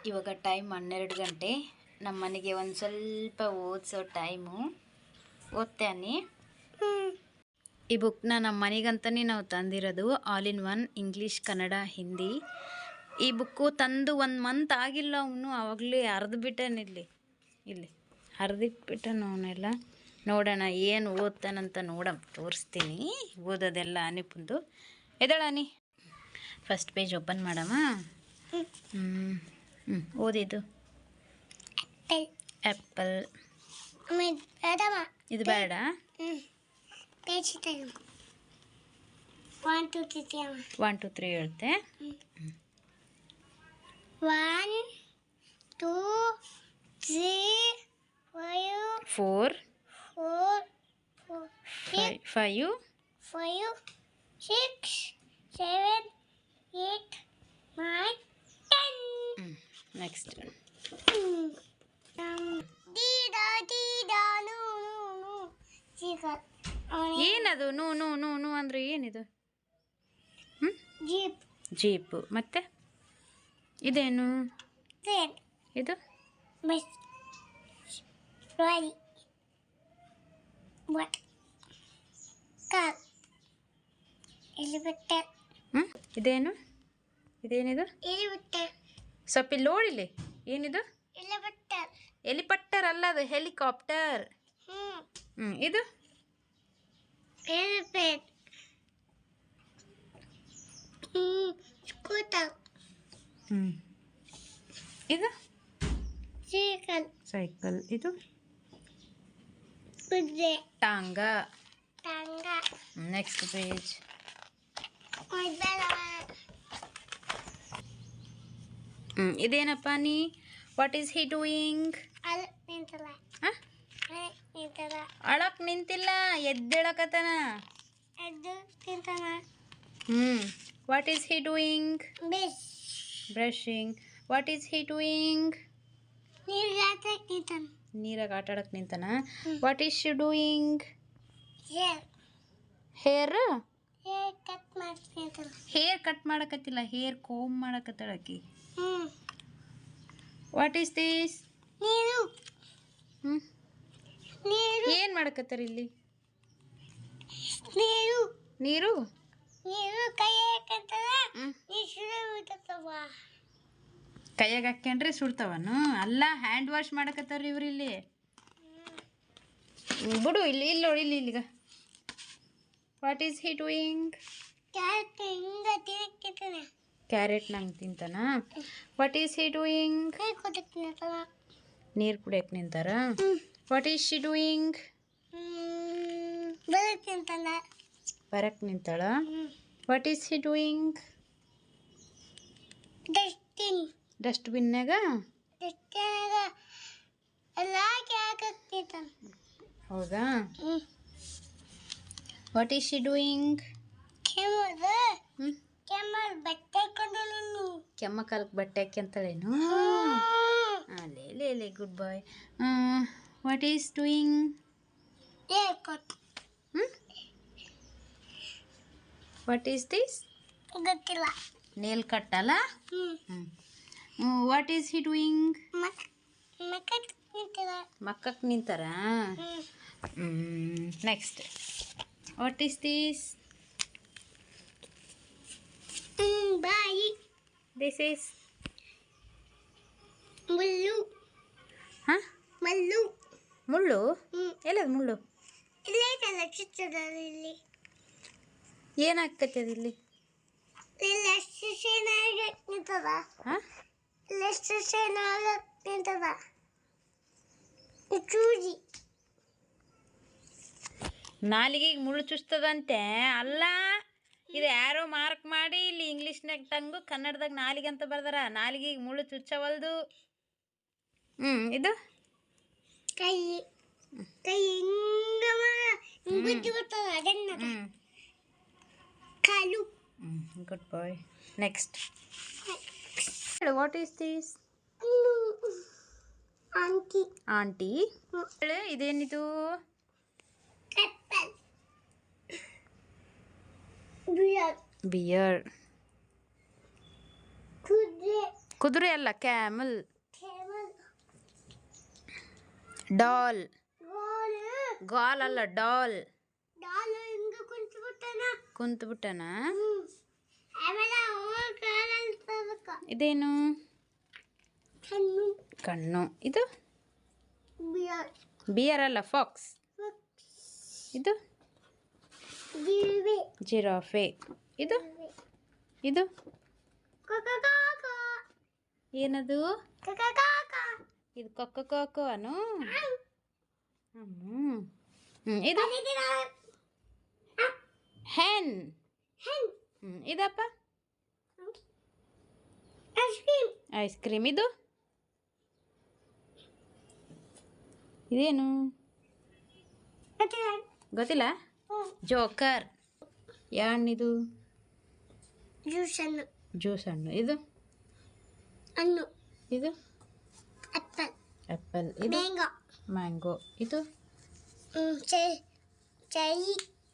ಇವಾಗ ಟೈಮ್ 12 ಗಂಟೆ. ನಮ್ಮ ಮನೆಗೆ ಒಂದು ಸ್ವಲ್ಪ ಓದಿಸೋ ಟೈಮು. ಓದ್ತಾನೆ. ಈ ಬುಕ್ನ ನಮ್ಮ ಮನೆಗಂತಲೇ ನಾವು ತಂದಿರೋದು. All in one English, Kannada, Hindi. ಈ ಬುಕ್ಕು ತಂದು 1 ಮಂತ್ ಆಗಿಲ್ಲ. ಅವನು ಆವಾಗಲೇ ಹರಿದ್ಬಿಟ್ಟನಿಲ್ಲಿ. ಇಲ್ಲಿ ಹರಿದಿಟ್ಬಿಟ್ಟನು ಅವನ್ನೆಲ್ಲ. ನೋಡೋಣ ಏನು ಓದ್ತಾನಂತ ತೋರಿಸ್ತೀನಿ. ಓದೋದೆಲ್ಲ ಅನಿಪುಂದು. ಎದಳಾನಿ ಫಸ್ಟ್ ಪೇಜ್ ಓಪನ್ ಮಾಡಮ್ಮ. ಓದಿದ್ದು ಆ್ಯಪಲ್. ಇದು ಬೇಡ. 1 2 3 ಹೇಳ್ತೆ. 1 2 3 4 5 6 7 8 9 10. ನೆಕ್ಸ್ಟ್ ಏನದು? ನೂ ನೂ ನೂ ನೂ ಅಂದರೆ ಏನಿದು? ಜೀಪು. ಮತ್ತೆ ಇದೇನು? ಇದು ಇದೇನು? ಇದೇನಿದು? ಸ್ವಲ್ಪ ಇಲ್ಲಿ ನೋಡಿಲಿ. ಏನಿದು? ಎಲಿಪಟ್ಟರ್ ಅಲ್ಲ, ಅದು ಹೆಲಿಕಾಪ್ಟರ್. ಇದು ಇದು ಸೈಕಲ್. ಇದು ಟಾಂಗ. Next page. ಇದೇನಪ್ಪ ನೀ? What is he doing? ಅಳಕ್ ನಿಂತಿಲ್ಲ, ಎದ್ದೇಳಕತನ. What is he doing? Brushing. What is he doing? ನೀರಾಗ ಆಟ ಆಡಕ್ ನಿಂತಾನ. What is she doing? Hair cut ಮಾಡಕತ್ತಿಲ್ಲ, ಹೇರ್ ಕೋಮ್ ಮಾಡಕತ್ತಾಳಕಿ. What is this? ಏನ್ ಮಾಡಕತ್ತಾರ ಇಲ್ಲಿ? ನೀರು ಕೈಯಾಗ ಹಾಕ್ಯಂಡ್ರೆ ಸುಡ್ತಾವನು? ಅಲ್ಲ, ಹ್ಯಾಂಡ್ ವಾಶ್ ಮಾಡಕತ್ತಾರ ಇವ್ರು ಇಲ್ಲಿ. ಬಿಡು, ಇಲ್ಲಿ ಇಲ್ಲಿ ನೋಡಿ, ಇಲ್ಲಿಗ. What is he doing? Carrot ನಂಗೆ ತಿಂತಾನ. What is he doing? ನೀರು ಕುಡಿಯಕ್ಕೆ ನಿಂತಾರ. What is she doing? ಬರಕ್ ನಿಂತಾಳ. What is he doing? ಡಸ್ಟ್ಬಿನ್ನಾಗ. ಹೌದಾ? What is she doing? ಕೆಮ್ಮಕಾಲಕ್ಕೆ ಬಟ್ಟೆ ಹಾಕ್ಯಂತಾಳೇನು? ಲೇ good boy. What is doing? What is this? ಗೊತ್ತಿಲ್ಲ. ನೇಲ್ ಕಟ್ ಅಲ್ಲ? What is he doing? ಮಕ್ಕಕ್ಕೆ ನಿಂತಾರ. ನೆಕ್ಸ್ಟ್. What is this? ಬಾಯಿ. ದಿಸ್ ಈಸ್ ಮುಳ್ಳು. ಮುಳ್ಳು? ಎಲ್ಲದು ಮುಳ್ಳು? ಇಲ್ಲಿ ಏನಾಗ್ತೈತೆ ಇಲ್ಲಿ? ನಾಲಿಗೆಗೆ ಮುಳ್ಳು ಚುಸ್ತದಂತೆ. ಅಲ್ಲ, ಇದು ಯಾರೋ ಮಾರ್ಕ್ ಮಾಡಿ ಇಲ್ಲಿ ಇಂಗ್ಲೀಷ್ನಾಗ ಟಂಗು, ಕನ್ನಡದಾಗ ನಾಲಿಗೆ ಅಂತ ಬರ್ದಾರ. ನಾಲಿಗೆಗೆ ಮುಳ್ಳು ಚುಚ್ಚವಲ್ದು. ಇದು ಕೈ. ಕಾಲು. Good boy. Next. What is this? Aunty. ಇದೇನಿದು? ಬಿಯರ್. ಕುದುರೆ ಅಲ್ಲ, ಕ್ಯಾಮಲ್. camel, doll. ball, ಗಾಲ್ ಅಲ್ಲ, ಡಾಲ್. doll ಹಿಂಗ ಕುಂತ್ಬಿಟ್ಟನ. ಕುಂತ್ಬಿಟ್ಟನ. ಆಮೇಲೆ ಅವ ಕಾಲಲ್ಲಿ ತರಕ ಇದೇನು? ಕಣ್ಣು, ಕಣ್ಣು. ಇದು ಬಿಯರ್, ಬಿಯರ್ ಅಲ್ಲ, ಫಾಕ್ಸ್. ಇದು ಜಿರ್ಬೆ, ಜಿರಾಫೆ. ಇದು ಇದು ಕಕ ಏನದು? ಕಕ ಇದು ಕೊಕ್ಕ ಕೋಕೋ ಅನು. ಇದು ಹೆನ್. ಇದಪ್ಪ ಐಸ್ ಕ್ರೀಮ್, ಐಸ್ ಕ್ರೀಮ್. ಇದು ಇದೇನು ಗೊತ್ತಿಲ್ಲ. ಜೋಕರ್. ಯಾಣಿದು? ಜ್ಯೂಸ್ ಹಣ್ಣು, ಜ್ಯೂಸ್ ಹಣ್ಣು. ಇದು ಹಣ್ಣು, ಇದು ಆಪಲ್, ಆ್ಯಪಲ್. ಇದು ಮ್ಯಾಂಗೋ, ಮ್ಯಾಂಗೋ. ಇದು ಚೈ,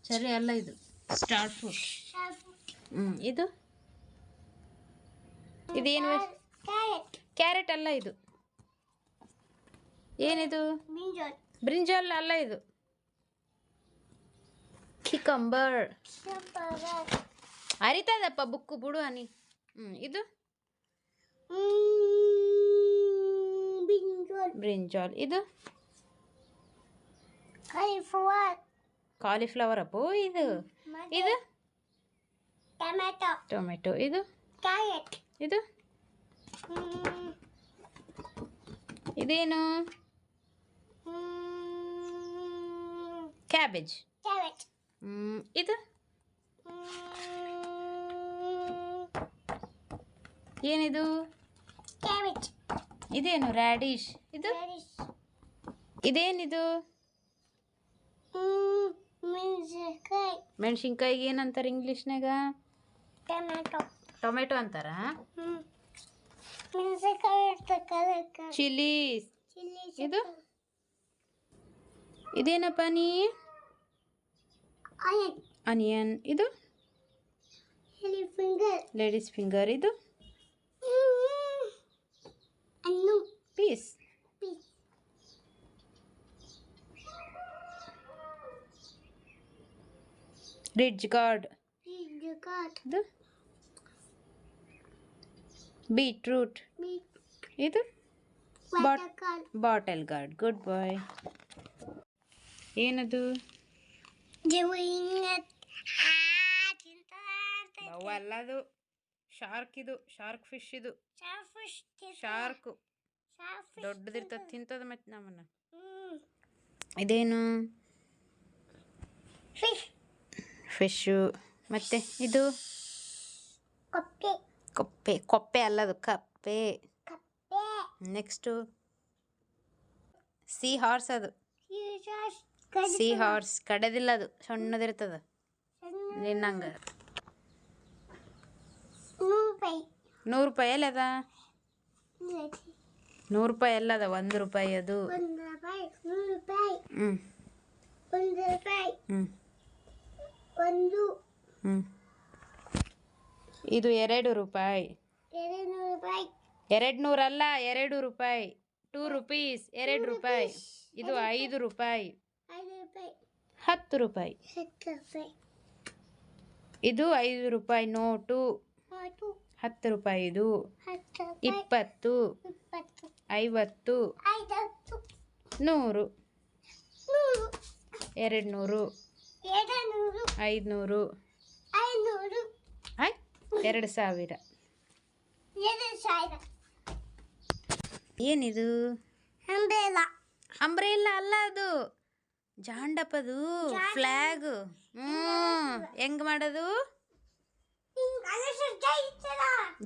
ಚೆರ್ರಿ ಅಲ್ಲ, ಇದು ಸ್ಟಾರ್ ಫ್ರೂಟ್. ಇದು ಇದೇನು? ಕ್ಯಾರೆಟ್, ಕ್ಯಾರೆಟ್ ಅಲ್ಲ, ಇದು ಏನಿದು? ಬ್ರಿಂಜಾಲ್, ಬ್ರಿಂಜಾಲ್ ಅಲ್ಲ, ಇದು ಕಿಕಂಬರ್. ಅರಿತದಪ್ಪ ಬುಕ್ಕು ಬಿಡು ಅನಿ. ಇದು ಬ್ರಿಂಜಾಲ್, ಬ್ರಿಂಜಾಲ್. ಇದು ಕಾಲಿಫ್ಲವರ್, ಕಾಲಿಫ್ಲವರ್ ಅಪ್ಪು. ಇದು ಇದು ಟೊಮೆಟೊ, ಟೊಮೆಟೊ. ಇದು ಕ್ಯಾರೆಟ್, ಇದು ಇದೇನು? ಕ್ಯಾಬೇಜ್. ಕ್ಯಾರೆಟ್, ಇದು ಏನಿದು? ಕ್ಯಾಬೇಜ್, ಇದೇನು? ರ್ಯಾಡಿಶ್. ಇದು ಇದೇನಿದು? ಮೆಣಸಿನಕಾಯಿ, ಮೆಣಸಿನ್ಕಾಯಿಗೆ ಏನಂತಾರೆ ಇಂಗ್ಲೀಷ್ನಾಗ? ಟೊಮೆಟೊ, ಟೊಮೆಟೊ ಅಂತಾರ. ಮೆಣಸಿನಕಾಯಿ ಇರ್ತಕ್ಕ ಚಿಲ್ಲೀಸ್. ಚಿಲ್ಲಿ. ಇದು ಇದೇನಪ್ಪ ನೀ? Onion, onion. ಇದು ಫಿಂಗರ್, ಲೇಡೀಸ್ ಫಿಂಗರ್. ಇದು ಹಣ್ಣು, peas. Peas, ridge gourd. Gourd, ಇದು ಬೀಟ್ರೂಟ್. ಇದು ಬಾಟಲ್ ಗಾರ್ಡ್. Good boy. ಏನದು? ಅಲ್ಲದು ಶಾರ್ಕ್. ಇದು ಶಾರ್ಕ್ ಫಿಶ್. ಇದು ಶಾರ್ಕು ದೊಡ್ಡದಿರ್ತದ, ತಿಂತದ ಮತ್ತೆ ನಮ್ಮನ್ನ. ಇದೇನು? ಫಿಶು. ಮತ್ತೆ ಇದು ಕೊಪ್ಪೆ. ಕೊಪ್ಪೆ ಅಲ್ಲದು, ಕಪ್ಪೆ. Next C horse. ಅದು ಸಿ ಹಾರ್ಸ್. ಕಡೆದಿಲ್ಲ, ಅದು ಸಣ್ಣದಿರ್ತದ ನಿನ್ನಂಗ. 100 ರೂಪಾಯಿ ಎಲ್ಲಿ ಅದ? 100 ರೂಪಾಯಿ ಎಲ್ಲ ಅದ, 1 ರೂಪಾಯಿ ಅದು. ಇದು 2 ರೂಪಾಯಿ. 200 ಅಲ್ಲ, 2 ರೂಪಾಯಿ. 2 ರುಪೀಸ್, 2 ರೂಪಾಯಿ. ಇದು 5 ರೂಪಾಯಿ. 10 ರೂಪಾಯಿ. ಇದು 5 ರೂಪಾಯಿ ನೋಟು. 10 ರೂಪಾಯಿ. ಇದು 20, 50, 100, 200, 500, 2000. ಏನಿದು? ಅಂಬ್ರೆಲ್ಲ ಅಲ್ಲ, ಅದು ಜಾಂಡಪ್ಪದು ಫ್ಲಾಗ್. ಹೆಂಗ್ ಮಾಡೋದು?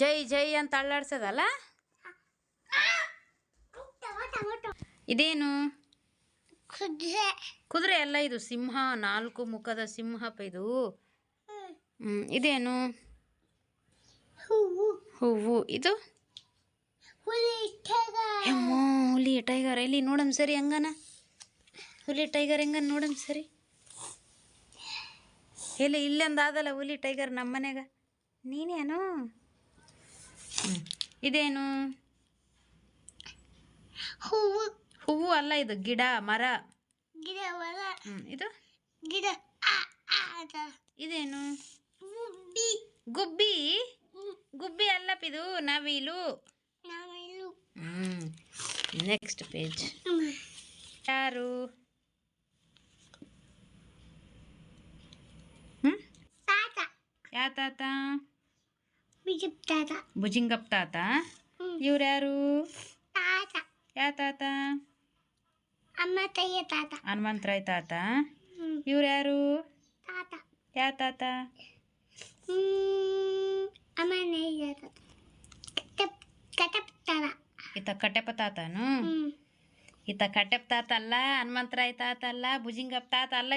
ಜೈ ಜೈ ಅಂತ ಅಳ್ಳಾಡ್ಸೋದಲ್ಲ. ಇದೇನು? ಕುದುರೆ ಅಲ್ಲ, ಇದು ಸಿಂಹ. 4 ಮುಖದ ಸಿಂಹಪ್ಪ ಇದು. ಇದೇನು? ಹೂವು. ಇದು ಹುಲಿ ಟೈಗರ್. ಎಲ್ಲಿ ನೋಡಮ್ ಸರಿ ಹಂಗನ? ಹುಲಿ ಟೈಗರ್ ಹೆಂಗನ ನೋಡಮ್ ಸರಿ. ಎಲ್ಲಿ ಇಲ್ಲೊಂದು ಆದಲ್ಲ ಹುಲಿ ಟೈಗರ್ ನಮ್ಮ ಮನ್ಯಾಗ. ನೀನೇನು? ಇದೇನು? ಹೂವು. ಹೂವು ಅಲ್ಲ, ಇದು ಗಿಡ, ಮರ. ಗಿಡ ಮರ. ಇದು ಗಿಡ. ಇದೇನು? ಗುಬ್ಬಿ. ಗುಬ್ಬಿ? ಗುಬ್ಬಿ ಅಲ್ಲಪ್ಪ, ಇದು ನವಿಲು. ನವಿಲು. Next page. ಯಾರು? ತಾತ. ಯಾವ ತಾತ? ಬಿಜಪ್ ತಾತ. ಭುಜಿಂಗಪ್ಪ ತಾತ. ಇವ್ರು ಯಾರು? ತಾತ. ಯಾವ ತಾತ? ಅಮ್ಮ ತಾಯಿಯ ತಾತ. ಹನುಮಂತರಾಯ ತಾತ. ಇವ್ರು ಯಾರು? ತಾತ. ಯಾವ ತಾತ? ಅಮ್ಮ ನೈಯ ತಾತ. ಕಟಪ್ ತಾತ. ಈತ ಕಟ್ಟೆಪ್ಪ ತಾತನು? ಈತ ಕಟ್ಟೆಪ್ಪ ತಾತ ಅಲ್ಲ, ಹನುಮಂತರಾಯ ತಾತ ಅಲ್ಲ, ಭುಜಿಂಗಪ್ಪ ತಾತ ಅಲ್ಲ.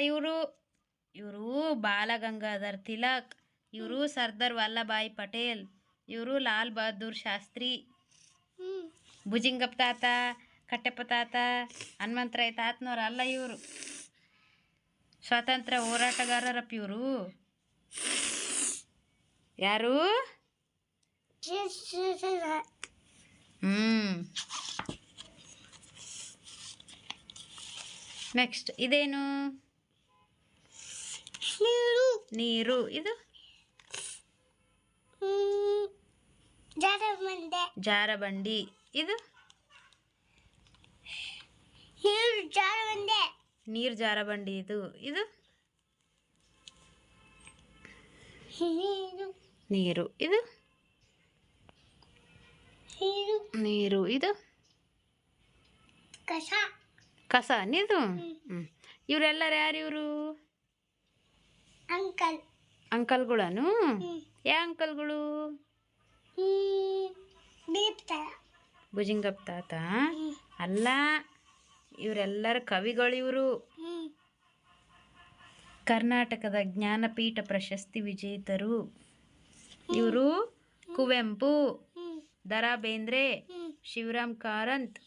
ಇವರು ಬಾಲಗಂಗಾಧರ್ ತಿಲಕ್. ಇವರು ಸರ್ದಾರ್ ವಲ್ಲಭಾಯ್ ಪಟೇಲ್. ಇವರು ಲಾಲ್ ಬಹದ್ದೂರ್ ಶಾಸ್ತ್ರಿ. ಭುಜಿಂಗಪ್ಪ ತಾತ, ಕಟ್ಟೆಪ್ಪ ತಾತ, ಹನುಮಂತರಾಯ ತಾತನವ್ರು ಅಲ್ಲ. ಇವರು ಸ್ವಾತಂತ್ರ್ಯ ಹೋರಾಟಗಾರರಪ್ಪ. ಇವರು ಯಾರು? ನೆಕ್ಸ್ಟ್ ಇದೇನು? ನೀರು. ಇದು ಜಾರಬಂಡಿ. ಇದು ನೀರು ಜಾರಬಂಡಿ. ಇದು ನೀರು. ಇದು ನೀರು. ಇದು ಕಸ. ನೀರು. ಇವರೆಲ್ಲರೂ ಯಾರು? ಇವರು ಅಂಕಲ್. ಅಂಕಲ್ಗಳನು? ಯಾ ಅಂಕಲ್ಗಳು? ಭುಜಿಂಗಪ್ಪ ತಾತ ಅಲ್ಲ, ಇವರೆಲ್ಲರ ಕವಿಗಳು. ಇವರು ಕರ್ನಾಟಕದ ಜ್ಞಾನಪೀಠ ಪ್ರಶಸ್ತಿ ವಿಜೇತರು. ಇವರು ಕುವೆಂಪು, ದರಾ ಬೇಂದ್ರೆ, ಶಿವರಾಮ್ ಕಾರಂತ್,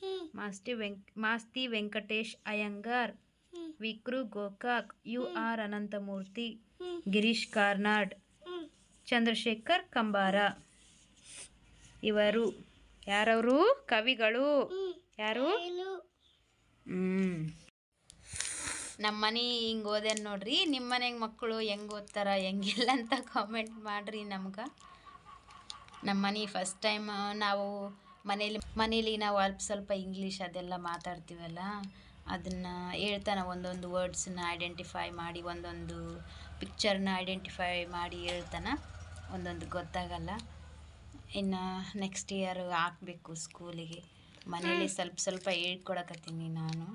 ಮಾಸ್ತಿ ವೆಂಕಟೇಶ್ ಅಯ್ಯಂಗಾರ್, ವಿಕ್ರು ಗೋಕಾಕ್, ಯು.ಆರ್. ಅನಂತಮೂರ್ತಿ, ಗಿರೀಶ್ ಕಾರ್ನಾಡ್, ಚಂದ್ರಶೇಖರ್ ಕಂಬಾರ. ಇವರು ಯಾರವರು? ಕವಿಗಳು. ಯಾರು? ನಮ್ಮ ಮನೆ ಹಿಂಗೆ ಓದೇನು ನೋಡ್ರಿ. ನಿಮ್ಮ ಮನೆಗೆ ಮಕ್ಕಳು ಹೆಂಗೆ ಓದ್ತಾರ ಹೆಂಗಿಲ್ಲ ಅಂತ ಕಾಮೆಂಟ್ ಮಾಡಿರಿ ನಮ್ಗೆ. ನಮ್ಮ ಮನೆ ಫಸ್ಟ್ ಟೈಮ್ ನಾವು ಮನೇಲಿ ನಾವು ಸ್ವಲ್ಪ ಇಂಗ್ಲೀಷ್ ಅದೆಲ್ಲ ಮಾತಾಡ್ತೀವಲ್ಲ, ಅದನ್ನು ಹೇಳ್ತಾನೆ ಒಂದೊಂದು ವರ್ಡ್ಸನ್ನ ಐಡೆಂಟಿಫೈ ಮಾಡಿ, ಒಂದೊಂದು ಪಿಕ್ಚರ್ನ ಐಡೆಂಟಿಫೈ ಮಾಡಿ ಹೇಳ್ತಾನೆ. ಒಂದೊಂದು ಗೊತ್ತಾಗಲ್ಲ. ಇನ್ನು ನೆಕ್ಸ್ಟ್ ಇಯರ್ ಹಾಕಬೇಕು ಸ್ಕೂಲಿಗೆ. ಮನೇಲಿ ಸ್ವಲ್ಪ ಹೇಳ್ಕೊಡಕತ್ತೀನಿ ನಾನು.